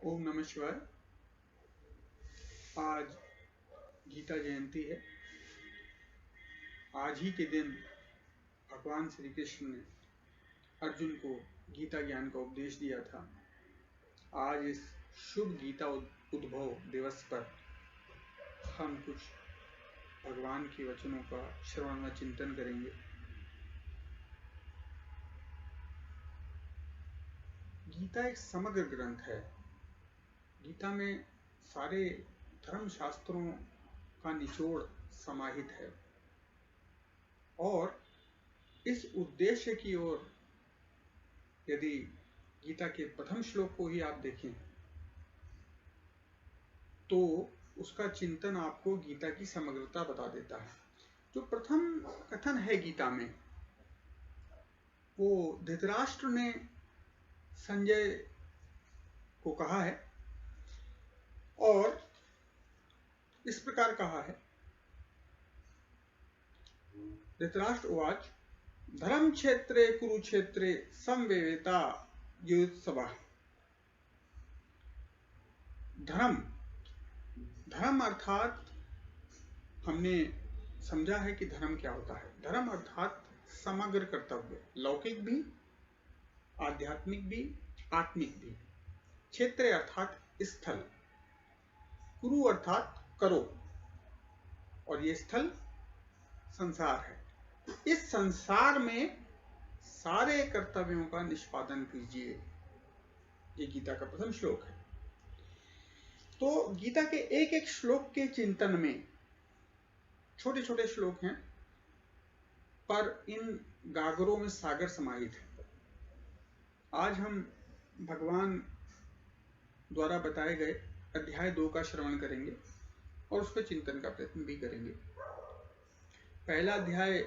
ओम नमः शिवाय। आज गीता जयंती है। आज ही के दिन भगवान श्री कृष्ण ने अर्जुन को गीता ज्ञान का उपदेश दिया था। आज इस शुभ गीता उद्भव दिवस पर हम कुछ भगवान के वचनों का श्रवण व चिंतन करेंगे। गीता एक समग्र ग्रंथ है। गीता में सारे धर्म शास्त्रों का निचोड़ समाहित है और इस उद्देश्य की ओर यदि गीता के प्रथम श्लोक को ही आप देखें तो उसका चिंतन आपको गीता की समग्रता बता देता है। जो प्रथम कथन है गीता में वो धृतराष्ट्र ने संजय को कहा है और इस प्रकार कहा है। धृतराष्ट्र उवाच धर्म क्षेत्रे कुरुक्षेत्रे समवेता युत्सवः। धर्म अर्थात हमने समझा है कि धर्म क्या होता है। धर्म अर्थात समग्र कर्तव्य, लौकिक भी, आध्यात्मिक भी, आत्मिक भी। क्षेत्र अर्थात स्थल, कुरु अर्थात करो, और ये स्थल संसार है। इस संसार में सारे कर्तव्यों का निष्पादन कीजिए, ये गीता का प्रथम श्लोक है। तो गीता के एक एक श्लोक के चिंतन में, छोटे छोटे श्लोक हैं पर इन गागरों में सागर समाहित है। आज हम भगवान द्वारा बताए गए अध्याय 2 का श्रवण करेंगे और उस पर चिंतन का प्रयत्न भी करेंगे। पहला अध्याय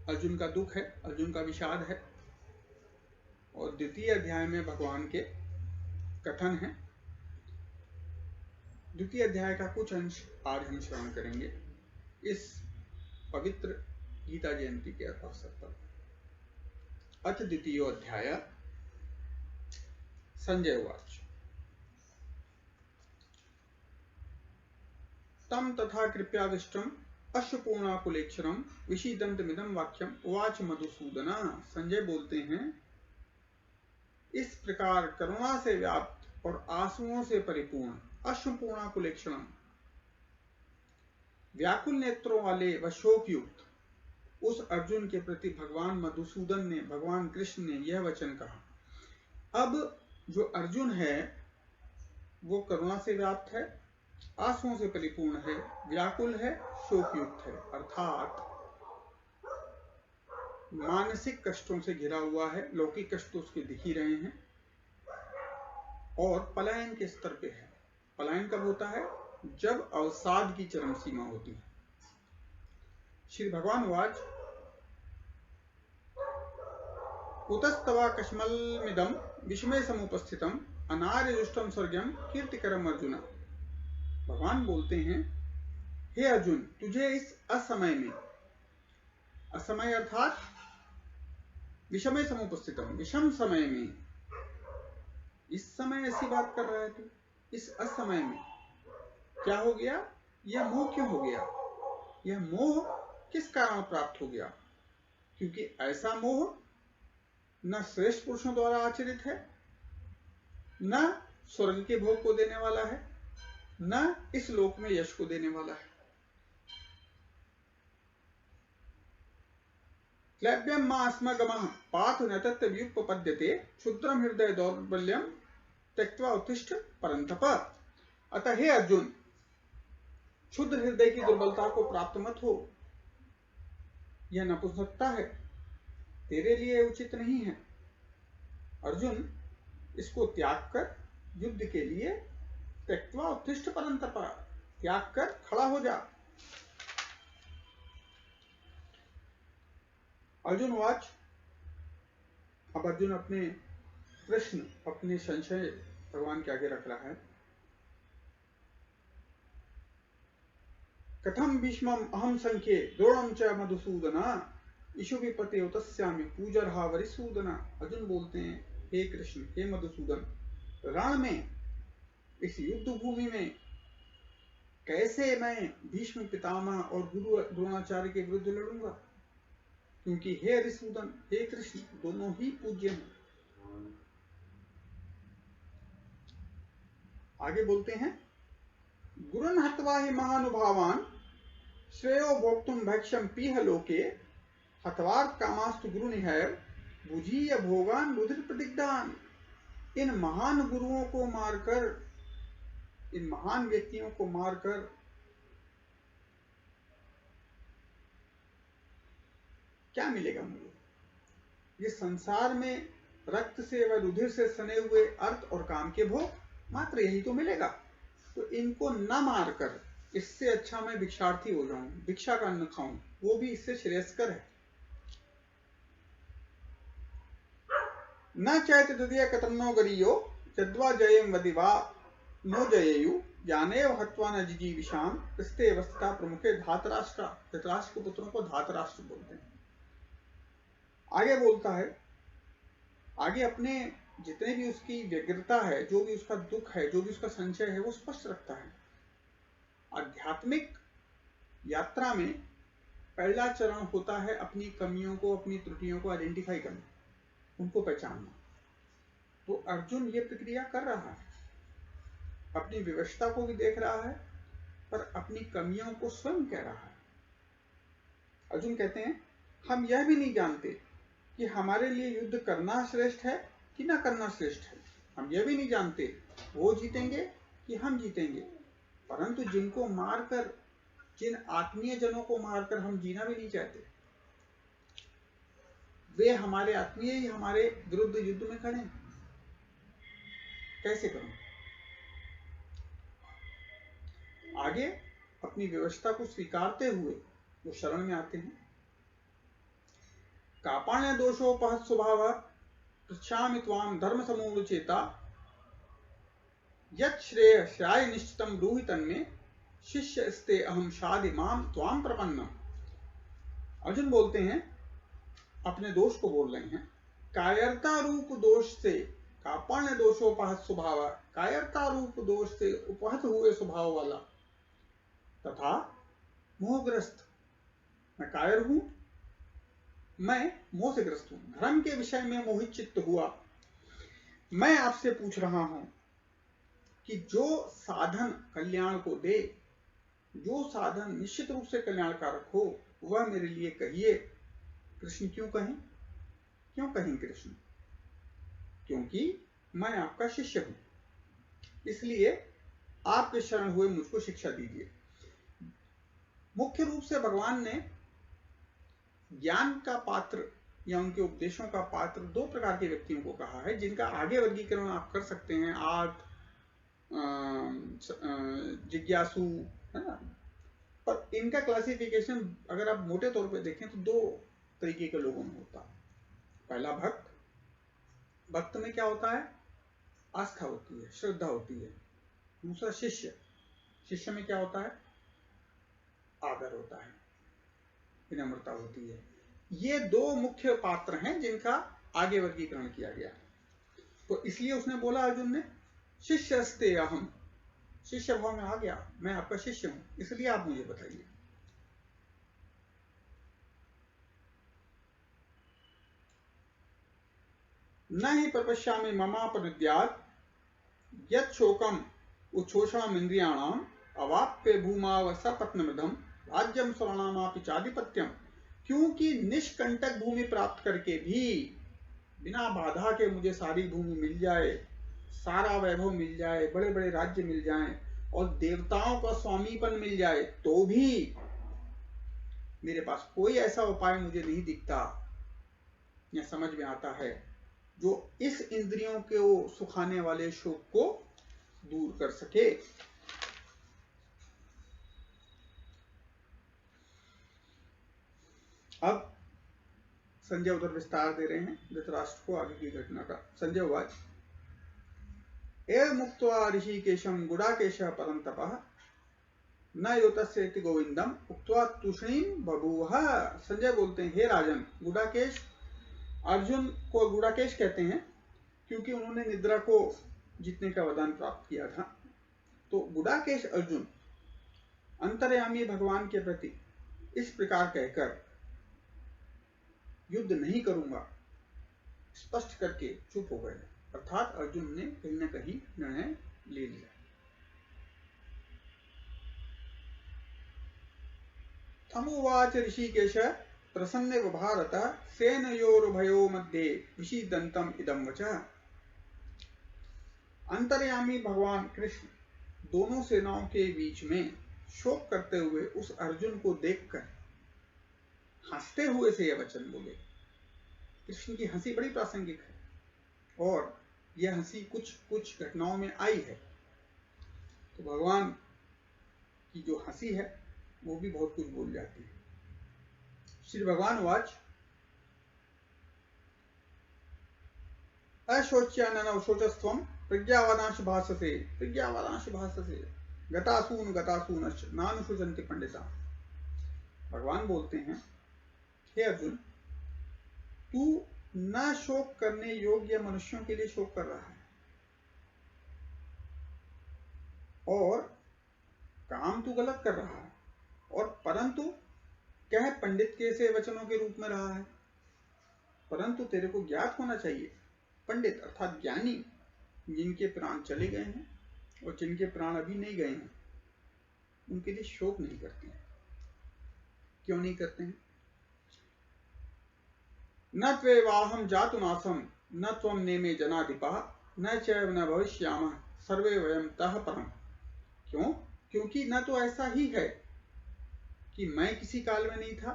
अर्जुन का दुख है, अर्जुन का विषाद है, और द्वितीय अध्याय में भगवान के कथन है। द्वितीय अध्याय का कुछ अंश आज हम श्रवण करेंगे इस पवित्र गीता जयंती के अवसर पर। अथ द्वितीयो अध्याय। संजय उवाच तम तथा कृपयाविष्टम अश्वपूर्णाकुलेक्षरम विषीदन्तमिदं वाक्यम उवाच मधुसूदन। संजय बोलते हैं, इस प्रकार करुणा से व्याप्त और आंसुओं से परिपूर्ण अश्वपूर्णाकुलेक्षरम, व्याकुल नेत्रों वाले व शोकयुक्त उस अर्जुन के प्रति भगवान मधुसूदन ने, भगवान कृष्ण ने यह वचन कहा। अब जो अर्जुन है वो करुणा से व्याप्त है, आंसुओं से परिपूर्ण है, व्याकुल है, शोकयुक्त है, अर्थात मानसिक कष्टों से घिरा हुआ है। लौकिक कष्ट तो उसके दिख ही रहे हैं और पलायन के स्तर पे है। पलायन कब होता है? जब अवसाद की चरम सीमा होती है। श्री भगवान वाच कुतस्तवा कश्मलमिदं विषमे समुपस्थितम अनार्य दुष्टम स्वर्गम कीर्तिकरम अर्जुन। भगवान बोलते हैं, हे अर्जुन, तुझे इस असमय में, असमय अर्थात विषमय समुपस्थितम, विषम समय में, इस समय ऐसी बात कर रहा है तू, इस असमय में क्या हो गया? यह मोह क्यों हो गया? यह मोह किस कारण प्राप्त हो गया? क्योंकि ऐसा मोह न श्रेष्ठ पुरुषों द्वारा आचरित है, न स्वर्ग के भोग को देने वाला है, न इस लोक में यश को देने वाला है। क्लैब्यम मा अस्मगमः पाथ न तत् व्युपपद्यते क्षुद्रम हृदय दौर्बल्यम त्यक्त्वा उत्तिष्ठ परंतप। अतः हे अर्जुन, क्षुद्र हृदय की दुर्बलता को प्राप्त मत हो। यह नपुंसकता है, तेरे लिए उचित नहीं है। अर्जुन, इसको त्याग कर युद्ध के लिए त्यक्त्वा उत्तिष्ठ परंतप, त्याग कर खड़ा हो जा। अर्जुन वाच। अब अर्जुन अपने प्रश्न, अपने संशय भगवान के आगे रख रहा है। कथम भीष्मम अहम संख्ये द्रोणम च मधुसूदन इषु विपते तस्यामि पूजरहा वरिसूदन। अर्जुन बोलते हैं, हे कृष्ण, हे मधुसूदन, रण में, इस युद्ध भूमि में कैसे मैं भीष्म पितामह और गुरु द्रोणाचार्य के विरुद्ध लड़ूंगा, क्योंकि हे हरिसूदन, हे कृष्ण दोनों ही पूज्य हैं। आगे बोलते हैं, गुरुन हत्वा हि महानुभावान श्रेयो भोक्तुम भैक्षम पीह लोके हतवार्थ कामास्तु गुरु निहैर भुजीय भोगान रुधिर प्रतिग्धान। इन महान गुरुओं को मारकर, इन महान व्यक्तियों को मारकर क्या मिलेगा मुझे? ये संसार में रक्त से व रुधिर से सने हुए अर्थ और काम के भोग, मात्र यही तो मिलेगा। तो इनको न मारकर इससे अच्छा मैं भिक्षार्थी हो जाऊं, भिक्षा का अन्न खाऊं, वो भी इससे श्रेयस्कर है। न चैत तृतीय कतम नो गरीयो यद्वा जयेम वदिवा नो जयेयु यानेव हत्वा न जिजीविषाम स्ते वस्ता प्रमुखे धातराष्ट्र। धृतराष्ट्र के पुत्रों को धातराष्ट्र बोलते हैं। आगे बोलता है, आगे अपने जितने भी उसकी व्यग्रता है, जो भी उसका दुख है, जो भी उसका संशय है, वो स्पष्ट रखता है। आध्यात्मिक यात्रा में पहला चरण होता है अपनी कमियों को, अपनी त्रुटियों को आइडेंटिफाई करना, उनको पहचानना। तो अर्जुन ये प्रक्रिया कर रहा है, अपनी विवशता को भी देख रहा है, पर अपनी कमियों को स्वयं कह रहा है। अर्जुन कहते हैं, हम यह भी नहीं जानते कि हमारे लिए युद्ध करना श्रेष्ठ है कि ना करना श्रेष्ठ है। हम यह भी नहीं जानते वो जीतेंगे कि हम जीतेंगे, परंतु जिनको मारकर, जिन आत्मीय जनों को मारकर हम जीना भी नहीं चाहते, वे हमारे आत्मीय ही हमारे विरुद्ध युद्ध में खड़े हैं। कैसे करूं? आगे अपनी व्यवस्था को स्वीकारते हुए वो शरण में आते हैं। कापाण्य दोषोपहत स्वभाव पृच्छामि त्वाम धर्म समूलचेता यत् श्रेय श्राय निश्चितम ब्रूहि तन्मे शिष्यस्ते अहम शादि माम त्वाम प्रपन्नम। अर्जुन बोलते हैं, अपने दोष को बोल रहे हैं, कायरता रूप दोष से, कापाण्य दोषोपहत स्वभाव, कायरता रूप दोष से उपहत हुए स्वभाव वाला तथा मोहग्रस्त, मैं कायर हूं, मैं मोह से ग्रस्त हूं, धर्म के विषय में मोहित चित्त हुआ। मैं आपसे पूछ रहा हूं कि जो साधन कल्याण को दे, जो साधन निश्चित रूप से कल्याणकारक हो, वह मेरे लिए कहिए। कृष्ण क्यों कहें? क्यों कहें कृष्ण? क्योंकि मैं आपका शिष्य हूं, इसलिए आपके शरण हुए मुझको शिक्षा दीजिए। मुख्य रूप से भगवान ने ज्ञान का पात्र या उनके उपदेशों का पात्र दो प्रकार के व्यक्तियों को कहा है, जिनका आगे वर्गीकरण आप कर सकते हैं, आर्त, जिज्ञासु, है ना। पर इनका क्लासिफिकेशन अगर आप मोटे तौर पे देखें तो दो तरीके के लोगों में होता है। पहला भक्त, भक्त में क्या होता है? आस्था होती है, श्रद्धा होती है। दूसरा शिष्य, शिष्य में क्या होता है? आदर होता है, विनम्रता होती है। ये दो मुख्य पात्र हैं जिनका आगे वर्गीकरण किया गया। तो इसलिए उसने बोला, अर्जुन ने, शिष्यस्ते अहम, शिष्य भाव में आ गया, मैं आपका शिष्य हूं, इसलिए आप मुझे बताइए। न ही प्रपश्यामि ममापनुद्यात् यत् शोकम उच्छोषणम इंद्रियाणाम अवाप्य भूमाव सपत्नमृधम राज्यम स्वर्णामापि चाधिपत्यम। क्योंकि निष्कंटक भूमि प्राप्त करके भी, बिना बाधा के मुझे सारी भूमि मिल जाए, सारा वैभव मिल जाए, बड़े बड़े राज्य मिल जाएं और देवताओं का स्वामीपन मिल जाए, तो भी मेरे पास कोई ऐसा उपाय मुझे नहीं दिखता या समझ में आता है जो इस इंद्रियों के सुखाने वाले शोक को दूर कर सके। अब संजय उधर विस्तार दे रहे हैं धृतराष्ट्र को आगे की घटना का। संजय उवाच, एव मुक्त्वा ऋषिकेशं गुडाकेशः परं तपः न योतस्य इति गोविंदम उक्त्वा तूष्णीं बभूवः। संजय बोलते हैं, हे राजन, गुडाकेश, अर्जुन को गुडाकेश कहते हैं, क्योंकि उन्होंने निद्रा को जीतने का वरदान प्राप्त किया था। तो गुडाकेश अर्जुन अंतर्यामी भगवान के प्रति इस प्रकार कहकर युद्ध नहीं करूंगा स्पष्ट करके चुप हो गए, अर्थात अर्जुन ने कहीं न कहीं निर्णय ले लिया। तमुवाच ऋषिकेश प्रसन्नेव भारत सेनयोरुभयो मध्ये विषीदन्तम् इदं वचः। अंतर्यामी भगवान कृष्ण दोनों सेनाओं के बीच में शोक करते हुए उस अर्जुन को देखकर हंसते हुए से यह वचन बोले। कृष्ण की हंसी बड़ी प्रासंगिक है और यह हंसी कुछ कुछ घटनाओं में आई है। तो भगवान की जो हंसी है वो भी बहुत कुछ बोल जाती है। श्री भगवान वाच अशोच्याननवशोचस्त्वं प्रज्ञावानांश भाससे प्रज्ञावानांश भाससे गतासूनश्च नानुशोचन्ति पंडिता। भगवान बोलते हैं, हे अर्जुन, तू न शोक करने योग्य मनुष्यों के लिए शोक कर रहा है और काम तू गलत कर रहा है, और परंतु कह पंडित के से वचनों के रूप में रहा है। परंतु तेरे को ज्ञात होना चाहिए, पंडित अर्थात ज्ञानी जिनके प्राण चले गए हैं और जिनके प्राण अभी नहीं गए हैं, उनके लिए शोक नहीं करते हैं। क्यों नहीं करते हैं? न त्वेवाहं जातुनासं न त्वं नेमे जनाधिपः न चैव न भविष्यामः सर्वे वयं तः परम्। क्यों? क्योंकि न तो ऐसा ही है कि मैं किसी काल में नहीं था,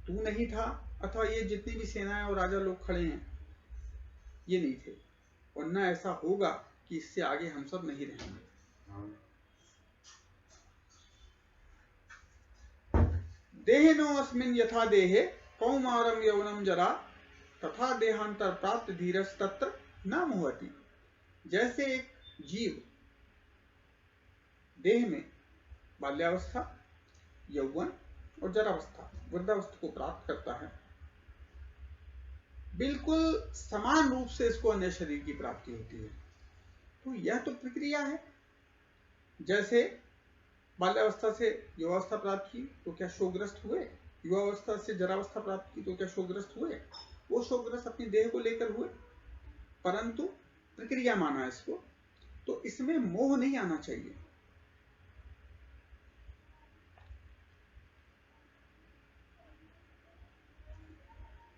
तू नहीं था, अथवा ये जितनी भी सेनाएं और राजा लोग खड़े हैं ये नहीं थे, और न ऐसा होगा कि इससे आगे हम सब नहीं रहेंगे। देहिनो अस्मिन् यथा देहे कौमारम यौवनम जरा तथा देहांतर प्राप्त धीरज तत्र न मुहति। जैसे एक जीव देह में बाल्यावस्था, यौवन और जरावस्था, वृद्धावस्था को प्राप्त करता है, बिल्कुल समान रूप से इसको अन्य शरीर की प्राप्ति होती है। तो यह तो प्रक्रिया है। जैसे बाल्यावस्था से युवावस्था प्राप्त की तो क्या शोकग्रस्त हुए, युवावस्था से जरावस्था प्राप्त की तो क्या शोकग्रस्त हुए? वो शोकग्रस्त अपनी देह को लेकर हुए, परंतु प्रक्रिया माना इसको। तो इसमें मोह नहीं आना चाहिए।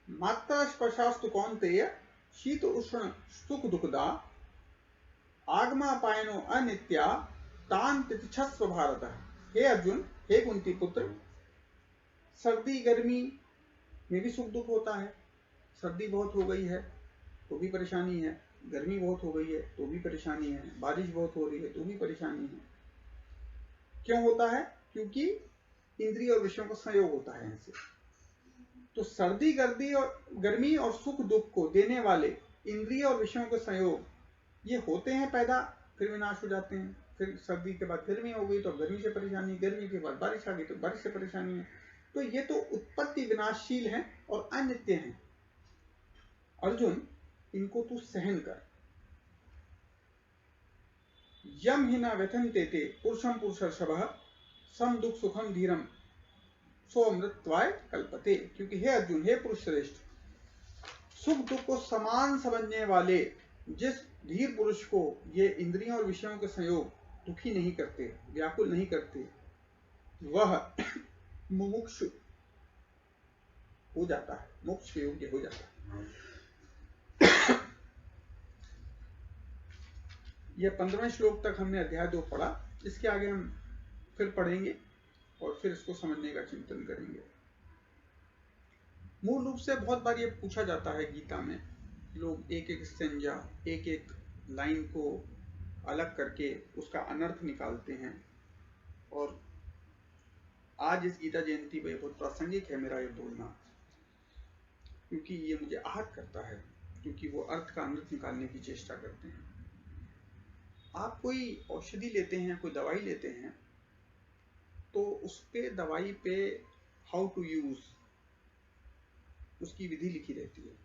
मात्रा स्पर्शास्तु कौन्तेय शीत उष्ण सुख दुखदा आगमापायनो अनित्या तान तितिक्षस्व भारत। हे अर्जुन, हे कुंती पुत्र, सर्दी गर्मी में भी सुख दुख होता है। सर्दी बहुत हो गई है तो भी परेशानी है, गर्मी बहुत हो गई है तो भी परेशानी है, बारिश बहुत हो रही है तो भी परेशानी है। क्यों होता है? क्योंकि इंद्रिय और विषयों का संयोग होता है इनसे। तो सर्दी गर्मी और सुख दुख को देने वाले इंद्रिय और विषयों के संयोग ये होते हैं पैदा, फिर विनाश हो जाते हैं। फिर सर्दी के बाद गर्मी हो गई तो गर्मी से परेशानी, गर्मी के बाद बारिश आ गई तो बारिश से परेशानी है। तो ये तो उत्पत्ति विनाशशील है और अनित्य है। अर्जुन, इनको तू सहन कर। यम हि न व्यथन्ते ते पुरुषं पुरुषर्षभः सम दुख सुखम धीरम सो अमृतत्वाय कल्पते। क्योंकि हे अर्जुन, हे पुरुष श्रेष्ठ, सुख दुख को समान समझने वाले जिस धीर पुरुष को ये इंद्रियों और विषयों के संयोग दुखी नहीं करते, व्याकुल नहीं करते, वह मुमुक्षु हो जाता है, मोक्ष के योग्य हो जाता है। यह 15वें श्लोक तक हमने अध्याय 2 पढ़ा। इसके आगे हम फिर पढ़ेंगे और फिर इसको समझने का चिंतन करेंगे। मूल रूप से बहुत बार ये पूछा जाता है गीता में, लोग एक एक संज्ञा, एक एक लाइन को अलग करके उसका अनर्थ निकालते हैं। और आज इस गीता जयंती पे बहुत प्रासंगिक है मेरा ये बोलना, क्योंकि ये मुझे आहत करता है, क्योंकि वो अर्थ का अनर्थ निकालने की चेष्टा करते हैं। आप कोई औषधि लेते हैं, कोई दवाई लेते हैं, तो उस पे दवाई पे हाउ टू यूज उसकी विधि लिखी रहती है।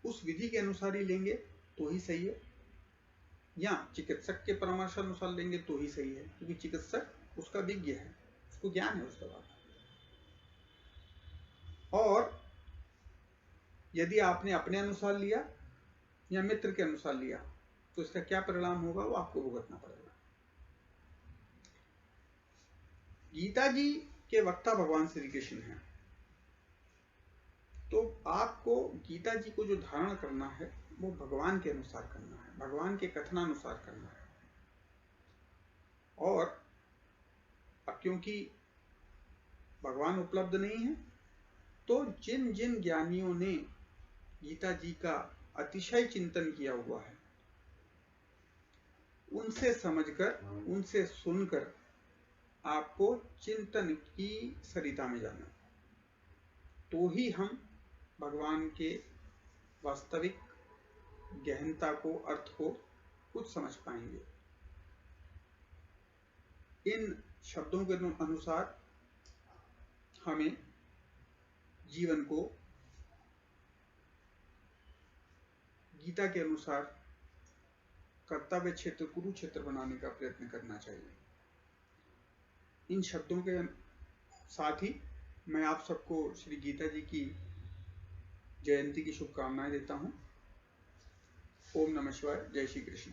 उस विधि के अनुसार ही लेंगे तो ही सही है, या चिकित्सक के परामर्श अनुसार लेंगे तो ही सही है, क्योंकि चिकित्सक उसका विज्ञ है, उसको ज्ञान है उस दवा का। और यदि आपने अपने अनुसार लिया या मित्र के अनुसार लिया तो इसका क्या परिणाम होगा वो आपको भुगतना पड़ेगा। गीता जी के वक्ता भगवान श्री कृष्ण हैं, तो आपको गीता जी को जो धारण करना है वो भगवान के अनुसार करना है, भगवान के कथनानुसार करना है। और अब क्योंकि भगवान उपलब्ध नहीं है, तो जिन जिन ज्ञानियों ने गीता जी का अतिशय चिंतन किया हुआ है, उनसे समझकर, उनसे सुनकर आपको चिंतन की सरिता में जाना, तो ही हम भगवान के वास्तविक गहनता को, अर्थ को कुछ समझ पाएंगे। इन शब्दों के अनुसार हमें जीवन को गीता के अनुसार कर्तव्य क्षेत्र कुरुक्षेत्र बनाने का प्रयत्न करना चाहिए। इन शब्दों के साथ ही मैं आप सबको श्री गीता जी की जयंती की शुभकामनाएं देता हूं। ओम नमः शिवाय। जय श्री कृष्ण।